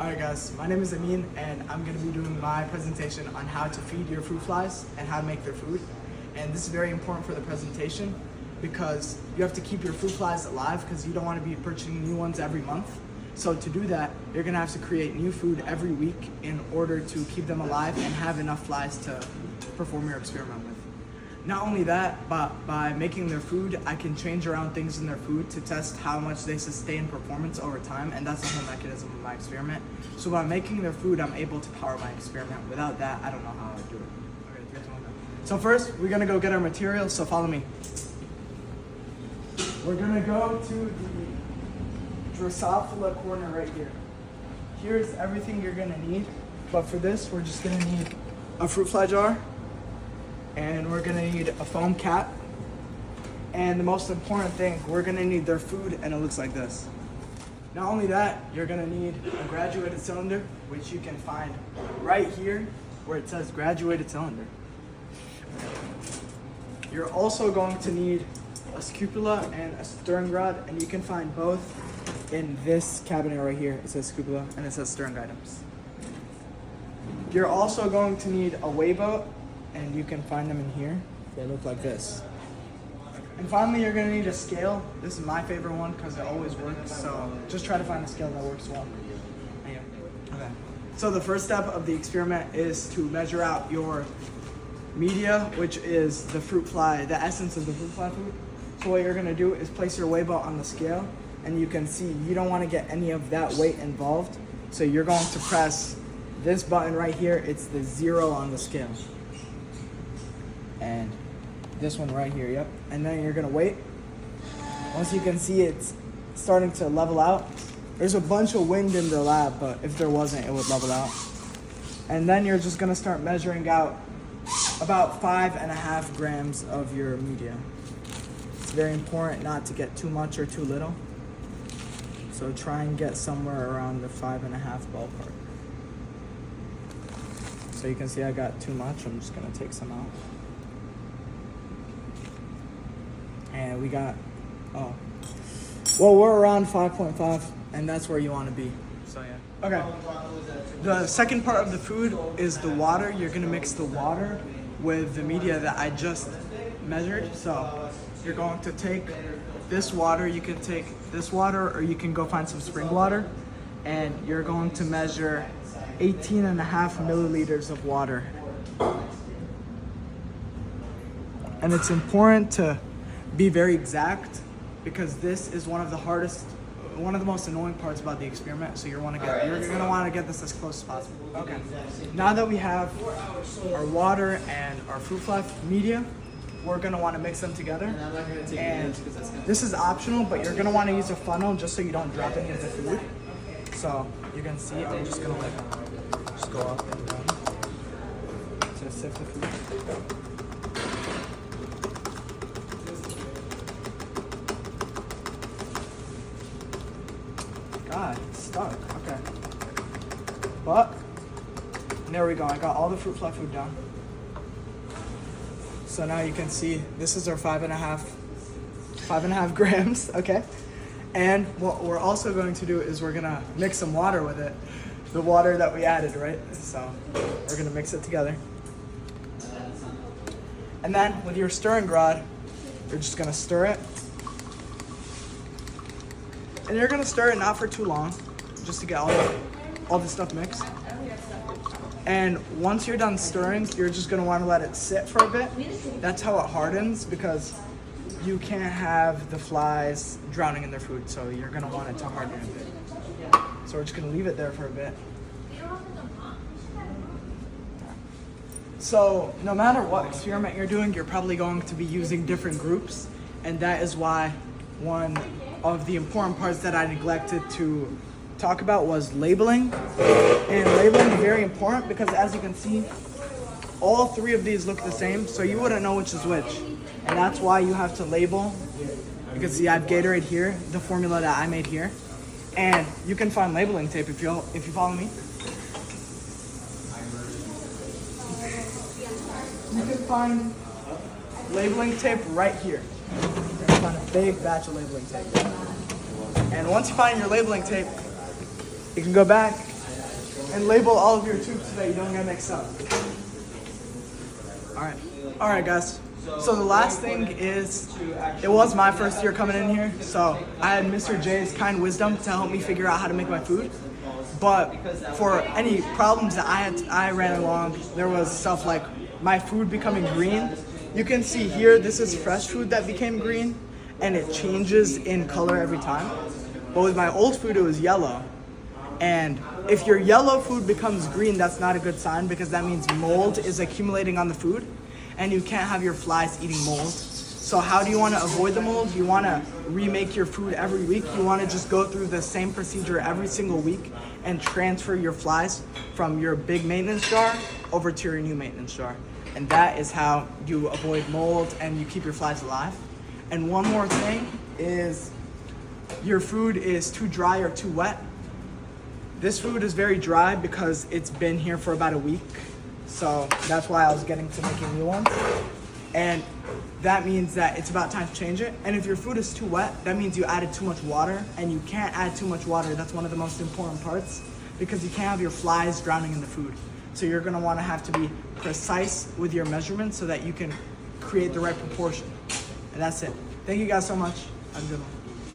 Alright guys, my name is Amin and I'm going to be doing my presentation on how to feed your fruit flies and how to make their food. And this is very important for the presentation because you have to keep your fruit flies alive because you don't want to be purchasing new ones every month. So to do that, you're going to have to create new food every week in order to keep them alive and have enough flies to perform your experiment with. Not only that, but by making their food, I can change around things in their food to test how much they sustain performance over time, and that's the whole mechanism of my experiment. So by making their food, I'm able to power my experiment. Without that, I don't know how I would do it. Okay, 3, 2, 1, go. So first, we're gonna go get our materials, so follow me. We're gonna go to the Drosophila corner right here. Here's everything you're gonna need, but for this, we're just gonna need a fruit fly jar, and we're gonna need a foam cap, and the most important thing, we're gonna need their food, and it looks like this. Not only that, you're gonna need a graduated cylinder, which you can find right here where it says graduated cylinder. You're also going to need a scapula and a stirring rod, and you can find both in this cabinet right here. It says scapula and it says stirring items. You're also going to need a weigh boat, and you can find them in here. They look like this. And finally, you're gonna need a scale. This is my favorite one because it always works, so just try to find a scale that works well. Okay. So the first step of the experiment is to measure out your media, which is the fruit fly, the essence of the fruit fly food. So what you're gonna do is place your weigh boat on the scale, and you can see you don't wanna get any of that weight involved. So you're going to press this button right here. It's the 0 on the scale. And this one right here, yep. And then you're gonna wait. Once you can see it's starting to level out, there's a bunch of wind in the lab, but if there wasn't, it would level out. And then you're just gonna start measuring out about 5.5 grams of your media. It's very important not to get too much or too little. So try and get somewhere around the 5.5 ballpark. So you can see I got too much. I'm just gonna take some out. And we got, well, we're around 5.5, and that's where you want to be. So yeah. Okay. The second part of the food is the water. You're gonna mix the water with the media that I just measured. So you're going to take this water. You can take this water, or you can go find some spring water, and you're going to measure 18.5 milliliters of water. And it's important to be very exact because this is one of the most annoying parts about the experiment. So you're gonna want to get this as close as possible. Okay. Now that we have our water and our fruit fly media, we're gonna want to mix them together. And this is optional, but you're gonna want to use a funnel just so you don't drop any of the food. So you can see I'm just gonna just go up and down to sift the food. God, it's stuck. Okay. But there we go. I got all the fruit fly food down. So now you can see this is our 5.5 grams. Okay. And what we're also going to do is we're gonna mix some water with it. The water that we added, right? So we're gonna mix it together. And then with your stirring rod, you're just gonna stir it. And you're gonna stir it not for too long, just to get all the stuff mixed. And once you're done stirring, you're just gonna wanna let it sit for a bit. That's how it hardens, because you can't have the flies drowning in their food, so you're gonna want it to harden a bit. So we're just gonna leave it there for a bit. So no matter what experiment you're doing, you're probably going to be using different groups, and that is why one of the important parts that I neglected to talk about was labeling. And labeling is very important because, as you can see, all 3 of these look the same, so you wouldn't know which is which. And that's why you have to label. You can see I have Gatorade here, the formula that I made here. And you can find labeling tape if you follow me. You can find labeling tape right here. You're gonna find a big batch of labeling tape. And once you find your labeling tape, you can go back and label all of your tubes so that you don't get mixed up. All right, guys. So the last thing is, it was my first year coming in here, so I had Mr. J's kind wisdom to help me figure out how to make my food. But for any problems that I ran along, there was stuff like my food becoming green. You can see here, this is fresh food that became green, and it changes in color every time. But with my old food, it was yellow. And if your yellow food becomes green, that's not a good sign, because that means mold is accumulating on the food, and you can't have your flies eating mold. So how do you want to avoid the mold? You want to remake your food every week. You want to just go through the same procedure every single week and transfer your flies from your big maintenance jar over to your new maintenance jar. And that is how you avoid mold and you keep your flies alive. And one more thing is, your food is too dry or too wet. This food is very dry because it's been here for about a week. So that's why I was getting to making new ones. And that means that it's about time to change it. And if your food is too wet, that means you added too much water, and you can't add too much water. That's one of the most important parts, because you can't have your flies drowning in the food. So you're gonna wanna have to be precise with your measurements so that you can create the right proportion. And that's it. Thank you guys so much. Have a good one.